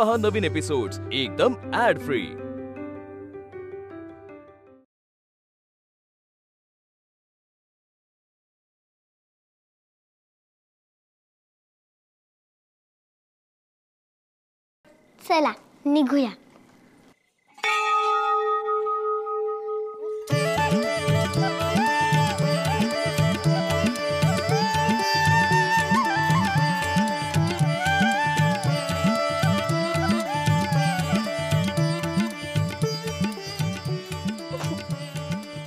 पहा नवीन एपिसोड्स एकदम add free. चला निघूया।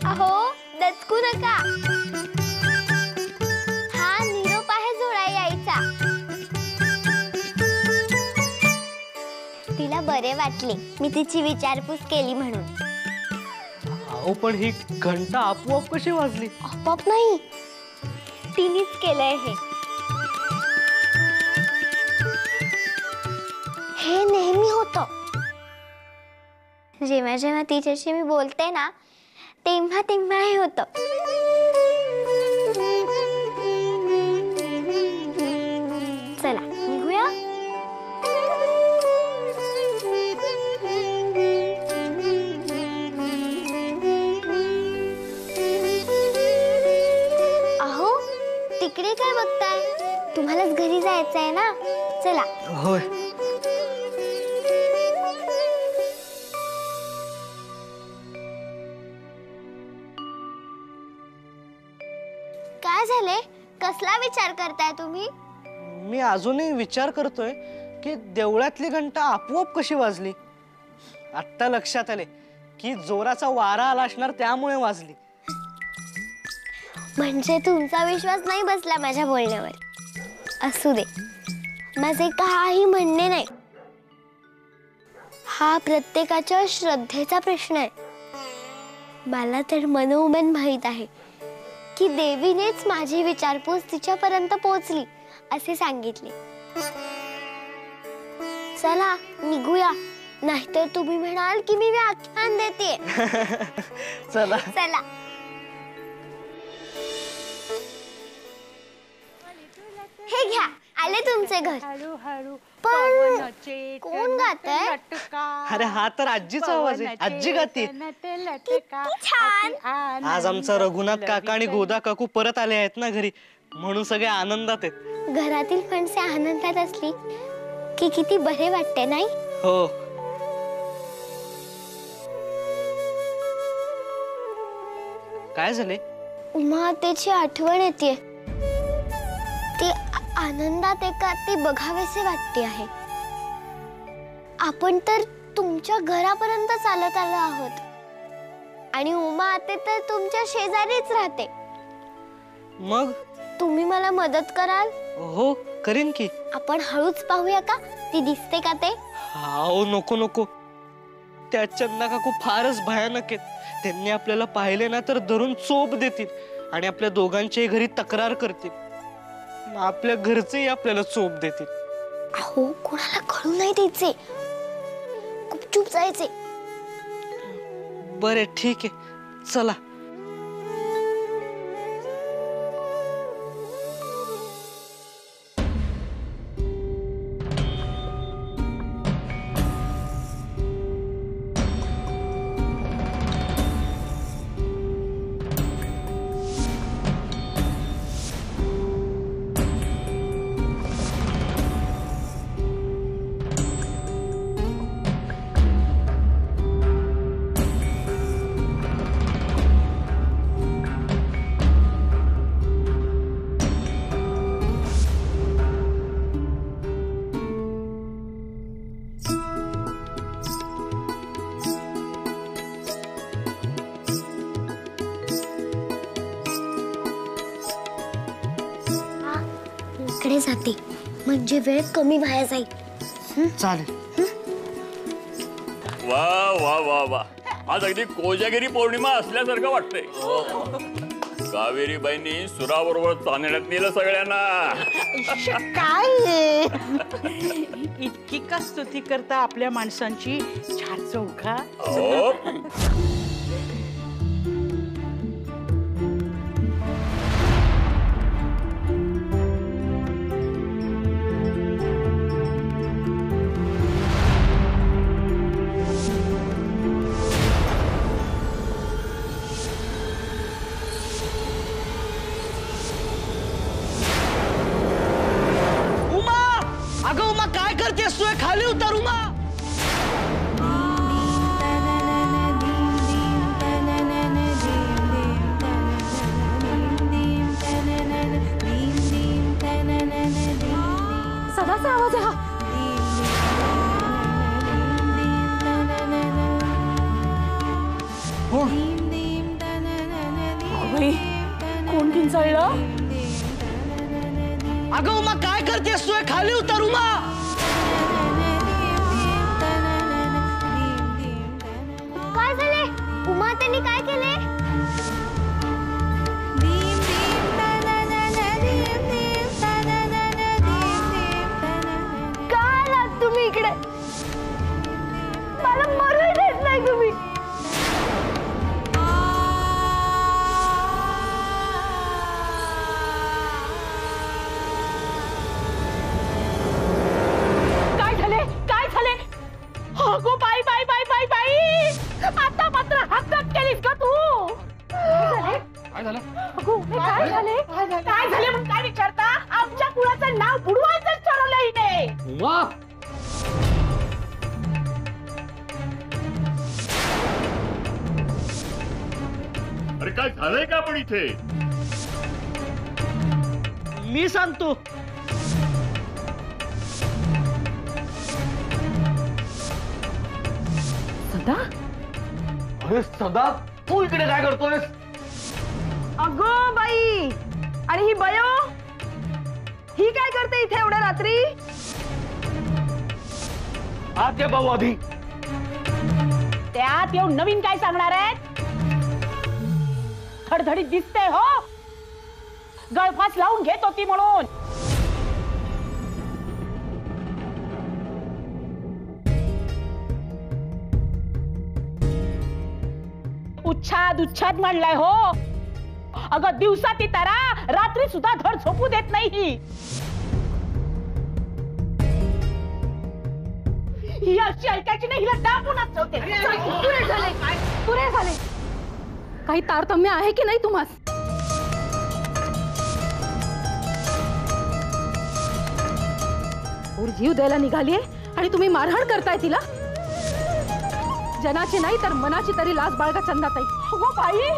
अहो दचकू नका। हा निरोप आहे जोडा यायचा। तिला बरे वाटले मी तिची विचारपूस केली म्हणून। अहो पण ही घंटा आपोआप कशी वाजली? आपोआप नाही, तिनेच केलंय हे नेहमी होतं। जेव्हा जेव्हा तिच्याशी मी बोलते ना तेव्हा तेव्हा हे होतं। चला निघूया। अहो तिकडे काय बघताय? तुम्हालाच घरी जायचंय ना, चला। होय। काय झाले? कसला विचार करताय तुम्ही? मी अजूनही विचार करतोय की देवळातली घंटा आपोआप कशी वाजली। आत्ता लक्षात आले की जोराचा वारा आला असणार त्यामुळे वाजली। म्हणजे तुमचा विश्वास नाही बसला माझ्या बोलण्यावर। असू दे, माझे काही म्हणणे नाही। हा प्रत्येकाच्या श्रद्धेचा प्रश्न आहे। मला तर मनोमन माहित आहे की देवीनेच माझी विचारपूस तिच्यापर्यंत पोहोचली असे सांगितले। चला निघूया, नाहीतर तुम्ही म्हणाल की मी व्याख्यान देते। चला चला। हे घ्या, आले तुमचे घर। पण कोण गातंय? अरे हा तर आजीचा आवाज आहे। आजी गाते। छान। आज आमचा रघुनाथ काका आणि गोदा काकू परत आले आहेत ना घरी, म्हणून सगळे आनंदात आहेत। घरातील माणसे आनंदात असली की किती बरे वाटते नाही? हो। काय झाले? उमा त्याची आठवण येते। ती आनंदात एका ती बघावेसे वाटते आहे। आपण तर तुमच्या घरापर्यंत चालत आलो आहोत आणि उमा आते तर तुमच्या शेजारीच राहते। मग तुम्ही मला मदत कराल? हो करीन की। आपण हळूच पाहूया का ती दिसते का ते? हाओ नको नको, त्या चंदा काकू फारच भयानक आहेत। त्यांनी आपल्याला पाहिले ना तर धरून चोप देतील आणि आपल्या दोघांच्याही घरी तक्रार करतील। आपल्या घरचेही आपल्याला चोप देतील। अहो कोणाला कळू नाही द्यायचे, गुपचूप जायचे। बरे ठीक आहे, चला। इकडे जाते म्हणजे वेळ कमी वाया जाईल। चालेल। वा वा वा वा, आज अगदी कोजागिरी पौर्णिमा असल्यासारखं वाटतंय। कावेरी बाईंनी सुराबरोबर चांदण्यात नेलं सगळ्यांना। काय इतकी का स्तुती करता आपल्या माणसांची? चार चौघा। कुणाचा आवाज आहे हा? कोण किंचाळलं? अगं उमा काय करतेस तू? खाली उतर उमा. काय झाले? उमा त्यांनी काय केले? का आलात तुम्ही इकडे? मला मरू देत नाही तुम्ही. काय झाले? काय झाले? अगो बाई बाई बाई बाई बाई, आता मात्र हक्कत केलीस का तू? काय झालं? अगो काय झाले? काय झाले म्हणून काय विचारता? आमच्या कुळाचं नाव बुडवायचं ठरवलं हिने. उमा अरे काय झालंय का आपण इथे? मी सांगतो. सदा अरे सदा तू इकडे काय करतोयस? अगो बाई, आणि ही बयो ही काय करते इथे एवढ्या रात्री? आत ये भाऊ आधी. त्यात येऊन नवीन काय सांगणार आहेत? धडधडीत दिसते हो, गळफास लावून घेत होती म्हणून. उच्छाद उच्छाद मांडलाय हो. अगं दिवसा ती तारा, रात्री सुद्धा धड झोपू देत नाही ही अशी ऐकायची नाही, हिला दाबूनच ठेवते. पुरे झाले. काही तारतम्य आहे की नाही तुम्हास? और जीव द्यायला निघालीये आणि तुम्ही मारहाण करताय तिला? जनाची नाही तर मनाची तरी लाज बाळगा चंदाताई. अगो बाई,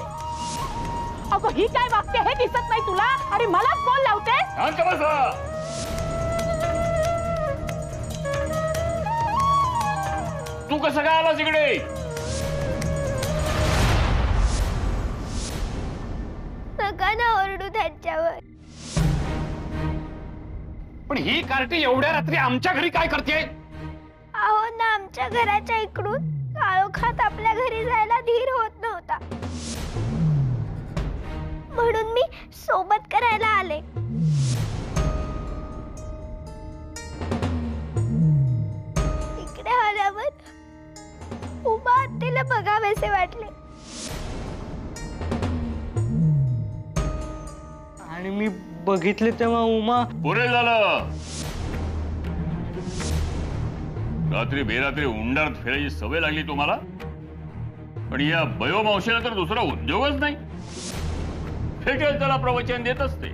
अगो ही काय वागते हे दिसत नाही तुला? आणि मलाच बोल लावते. शांत बसा. तू कसं काय आलास इकडे? नका ना ओरडू त्यांच्यावर. पण ही कार्टी एवढ्या रात्री आमच्या घरी काय करते? अहो ना, आमच्या घराच्या इकडून काळोखात आपल्या घरी जायला धीर होत नव्हता, म्हणून मी सोबत करायला आले. इकडे आल्यावर उमा आत्तीला बघावेसे वाटले. आणि मी बघितले तेव्हा उमा. पुरे झालं. रात्री बेरात्री उंडार फिरायची सवय लागली तुम्हाला. पण या बयो मावशीला तर दुसरा उद्योगच नाही. फेटेल त्याला प्रवचन देत असते.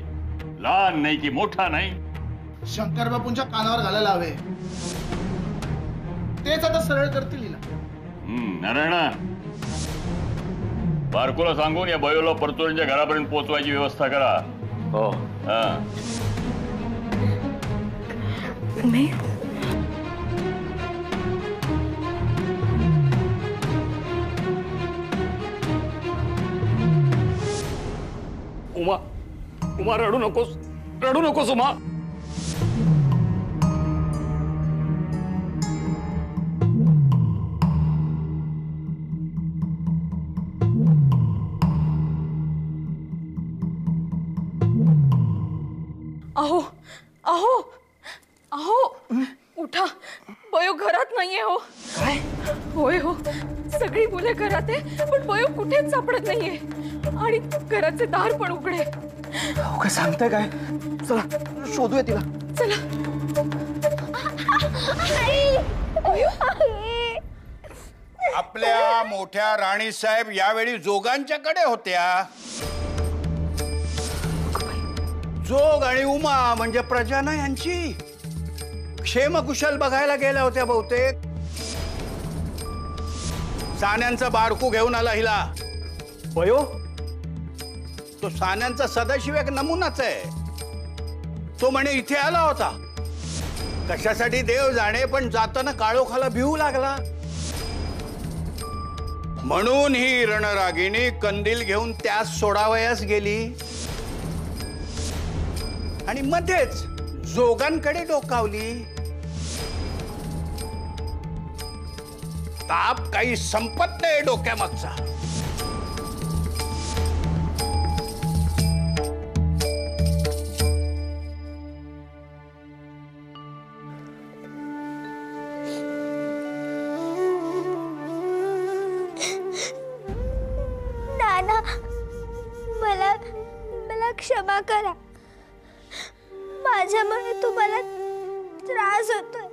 लहान नाही की मोठा नाही. शंकर बापूंच्या कानावर घालायला हवे, तेच आता सरळ करतील हिला. नारायणा, बारकोला सांगून या बयोला परतुरींच्या घरापर्यंत पोहोचवायची व्यवस्था करा. हो. हा. उमा, उमा रडू नकोस, रडू नकोस उमा. अहो अहो अहो, उठा. बयो घरात नाहीये हो. काय? होय हो, सगळी मुले घरात आहे, पण बयो कुठेच सापडत नाहीये. आणि घराचे दार पण उघडे. काय सांगताय काय? चला शोधूया तिला. चला. आपल्या मोठ्या राणी साहेब यावेळी जोगांच्याकडे होत्या. जोग आणि उमा म्हणजे प्रजा ना यांची क्षेमकुशल बघायला गेल्या होत्या बहुतेक. सान्यांचा बारकू घेऊन आला हिला. बयो तो सान्यांचा सदाशिव एक नमुनाच आहे. तो म्हणे इथे आला होता कशासाठी देव जाणे, पण जाताना काळोखाला भिवू लागला. म्हणून ही रणरागिणी कंदील घेऊन त्यास सोडावयास गेली आणि मध्येच जोगांकडे डोकावली. ताप काही संपत नाही डोक्यामागचा. नाना, मला मला क्षमा करा. माझ्यामुळे तुम्हाला त्रास होतोय,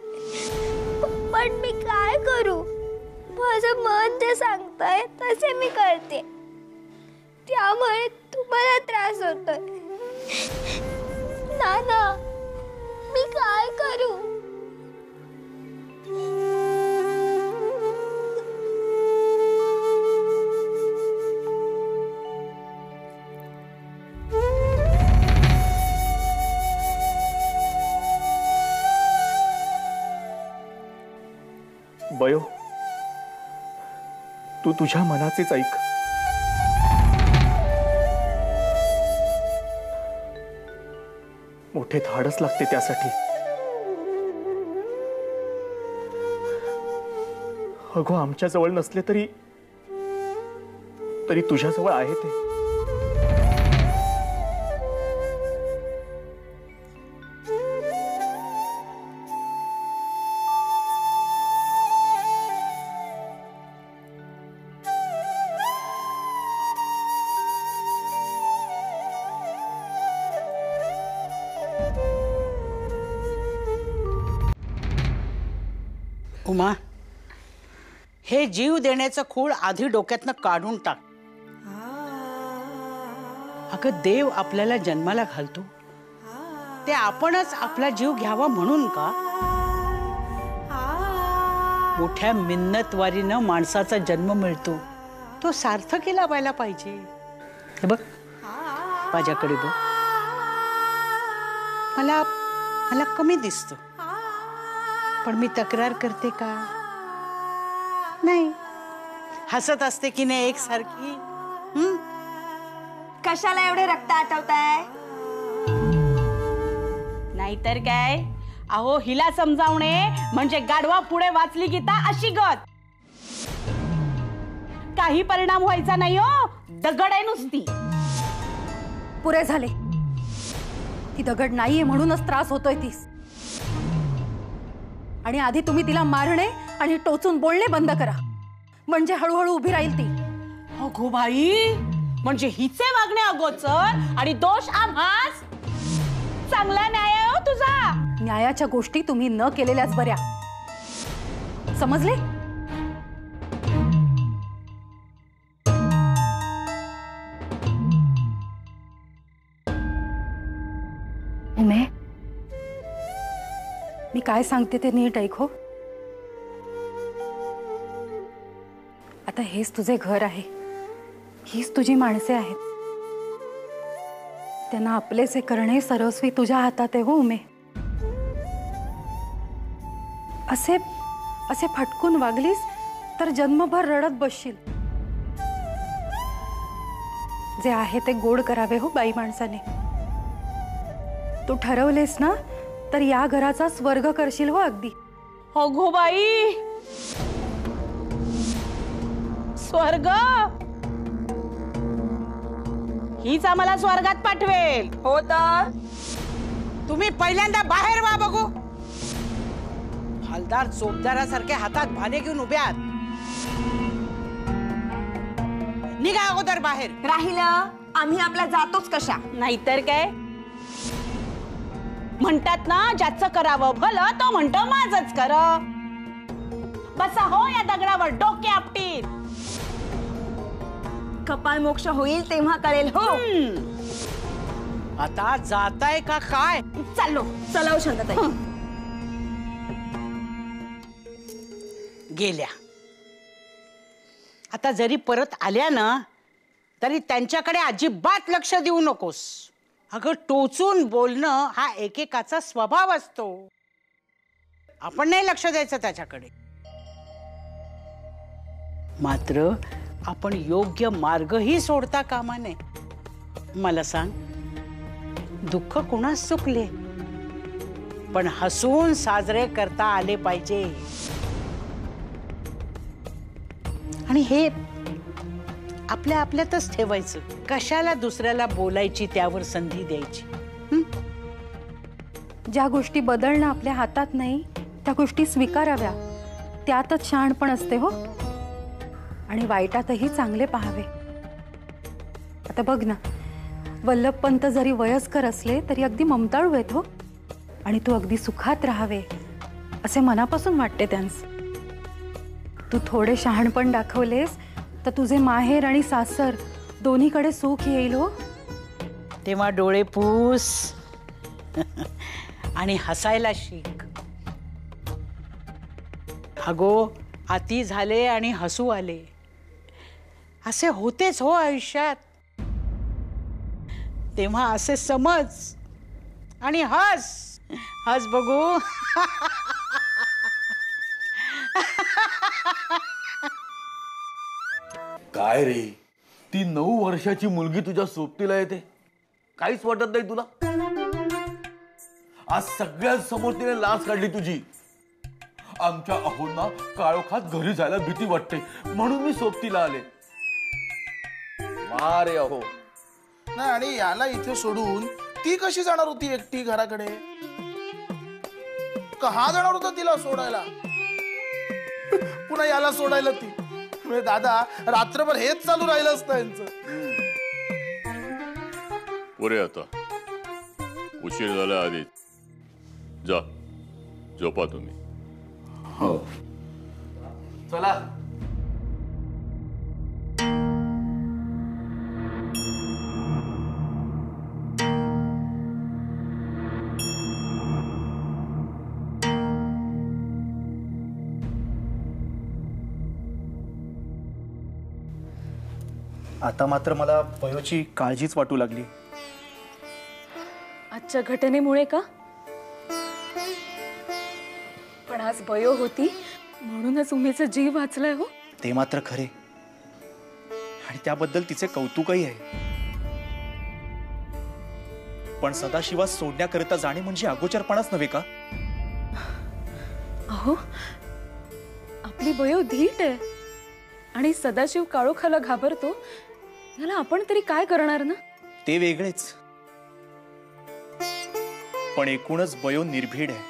पण मी काय करू? माझं मन जे सांगतंय तसे मी करते, त्यामुळे तुम्हाला त्रास होतोय. नाना, मी काय करू? बयो, तू तुझ्या मनाचेच ऐक. मोठे धाडस लागते त्यासाठी. अगो, आमच्या जवळ नसले तरी तुझ्या जवळ आहे ते. उमा, हे जीव देण्याचं खूळ आधी डोक्यातनं काढून टाक. अगं, देव आपल्याला जन्माला घालतो ते आपणच आपला जीव घ्यावा म्हणून का? मोठ्या मिन्नतवारीनं माणसाचा जन्म मिळतो, तो सार्थकीला व्हायला पाहिजे. हे बघ, माझ्याकडे बघ. मला कमी दिसतो, पण मी तक्रार करते का? नाही. हसत असते की नाही एकसारखी? कशाला एवढे रक्त आटवताय? नाहीतर काय. अहो, हिला समजावणे म्हणजे गाढवा पुढे वाचली गीता अशी गत. काही परिणाम व्हायचा नाही हो, दगड आहे नुसती. पुरे झाले. ती दगड नाहीये म्हणूनच त्रास होतोय तीस. आणि आधी तुम्ही तिला मारणे आणि टोचून बोलणे बंद करा, म्हणजे हळूहळू उभी राहील ती. अगो बाई, म्हणजे हिचे वागणे अगोचर आणि दोष आम्हास. चांगला न्याय आहे हो तुझा. न्यायाच्या गोष्टी तुम्ही न केलेल्याच बऱ्या, समजले? उमे, मी काय सांगते ते नीट ऐक हो. आता हेच तुझे घर आहे, हीच तुझी माणसे आहेत. त्यांना आपलेसे करणे सर्वस्वी तुझ्या हातात आहे हो उमे. असे असे फटकून वागलीस तर जन्मभर रडत बसशील. जे आहे ते गोड करावे हो बाई माणसाने. तू ठरवलेस ना तर या घराचा स्वर्ग करशील हो अगदी. अगो बाई, स्वर्ग? हीच आम्हाला स्वर्गात पाठवेल हो तर? तुम्ही पहिल्यांदा बाहेर वा बघू. हलदार चोपदारासारखे हातात भाले घेऊन उभे आहात. निघा अगोदर बाहेर. राहिलं, आम्ही आपल्या जातोच कशा. नाहीतर काय. म्हणतात ना, ज्याचं करावं भलं तो म्हणतो माझंच कर. बसा हो या दगडावर डोके आपटीत. कपाळ मोक्ष होईल तेव्हा कळेल हो. आता जाताय का काय? चाललो. चला शांतताई. गेल्या. आता जरी परत आल्या ना तरी त्यांच्याकडे अजिबात लक्ष देऊ नकोस. अगं, टोचून बोलणं हा एकेकाचा स्वभाव असतो. आपण नाही लक्ष द्यायचं त्याच्याकडे. मात्र आपण योग्य मार्गही सोडता कामा नये. मला सांग, दुःख कोणास चुकले, पण हसून साजरे करता आले पाहिजे. आणि हे आपल्या आपल्यातच ठेवायचं. कशाला दुसऱ्याला बोलायची, त्यावर संधी द्यायची. ज्या गोष्टी बदलणं आपल्या हातात नाही त्या गोष्टी स्वीकाराव्या. त्यातच शहाणपण असते हो. आणि वाईटातही चांगले पाहावे. आता बघ ना, वल्लभपंत जरी वयस्कर असले तरी अगदी ममताळू आहेत हो. आणि तू अगदी सुखात राहावे असे मनापासून वाटते त्यांस. तू थोडे शहाणपण दाखवलेस तर तुझे माहेर आणि सासर दोन्हीकडे सुख येईल हो. तेव्हा डोळे पुस आणि हसायला शिक. अगो, अति झाले आणि हसू आले, असे होतेच हो आयुष्यात. तेव्हा असे समज आणि हस. हस बघू. काय रे, ती 9 वर्षाची मुलगी तुझ्या सोबतीला येते, काहीच वाटत नाही तुला? आज सगळ्यांसमोर तिने लाच काढली तुझी. आमच्या अहोंना काळोखात घरी जायला भीती वाटते म्हणून मी सोबतीला आले. रे अहो. नाही, आणि याला इथे सोडून ती कशी जाणार होती एकटी घराकडे? का हा जाणार होता तिला सोडायला? पुन्हा याला सोडायला ती? दादा, रात्रभर हेच चालू राहिलं असतं यांचं. पुरे आता उशीर झाला. आधी जा, झोपा तुम्ही. हो, चला. आता मात्र मला बयोची काळजीच वाटू लागली. आजच्या घटनेमुळे का? पण आज बयो होती म्हणूनच उमेचा जीव वाचलाय हो. ते मात्र खरे, आणि त्याबद्दल तिचे कौतुकही आहे. पण सदाशिवास सोडण्याकरिता जाणे म्हणजे अगोचरपणाच नव्हे का? अहो, आपली बयो धीट आहे आणि सदाशिव काळोखाला घाबरतो. याला आपण तरी काय करणार ना? ते वेगळेच, पण एकूणच बयो निर्भीड आहे.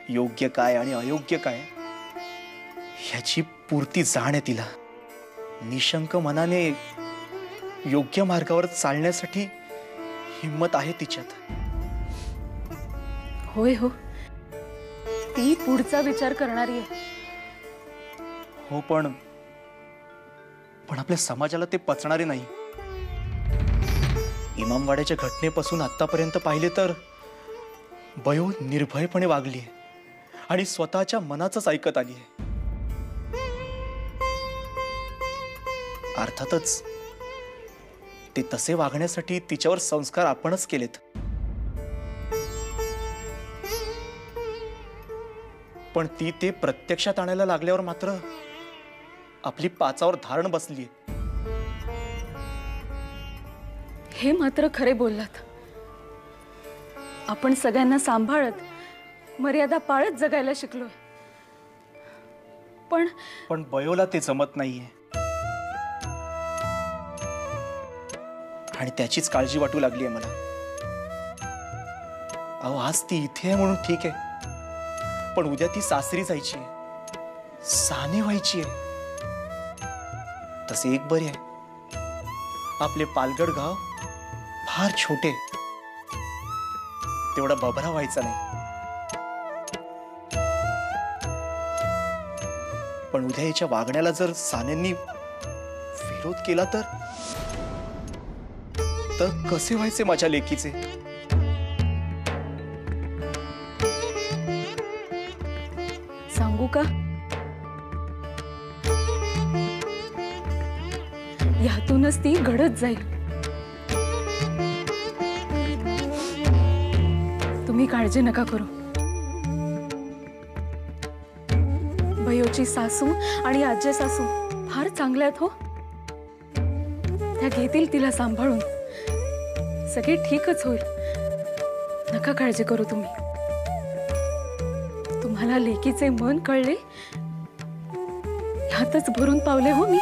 योग्य काय आणि अयोग्य काय ह्याची पूर्ती जाण आहे तिला. निशंक मनाने योग्य मार्गावर चालण्यासाठी हिम्मत आहे तिच्यात. होय हो, ती पुढचा विचार करणारी आहे. हो, पण आपल्या समाजाला ते पचणारे नाही. इमामवाड्याच्या घटनेपासून आतापर्यंत पाहिले तर बयो निर्भयपणे वागली आहे आणि स्वतःच्या मनाचंच ऐकत आली आहे. अर्थातच ते तसे वागण्यासाठी तिच्यावर संस्कार आपणच केलेत. पण ती ते प्रत्यक्षात आणायला लागल्यावर मात्र आपली पाचावर धारण बसली. हे मात्र खरे बोललात. आपण सगळ्यांना सांभाळत, मर्यादा पाळत जगायला शिकलोय. पण बयोला ते जमत नाहीये आणि त्याचीच काळजी वाटू लागली आहे मला. अहो, आज ती इथे आहे म्हणून ठीक आहे, पण उद्या ती सासरी जायची आहे, साने व्हायची आहे. तसे एक बरे आहे, आपले पालगड गाव फार छोटे, तेवढा बभरा व्हायचा नाही. पण उद्या याच्या वागण्याला जर सानेंनी विरोध केला तर कसे व्हायचे माझ्या लेकीचे? सांगू का? यातूनच ती घडत जाईल. तुम्ही काळजी नका करू. भयोची सासू आणि आजी सासू फार चांगल्या आहेत हो. त्या घेतील तिला सांभाळून. सगळे ठीकच होईल. नका काळजी करू तुम्ही. तुम्हाला लेकीचे मन कळले ह्यातच भरून पावले हो मी.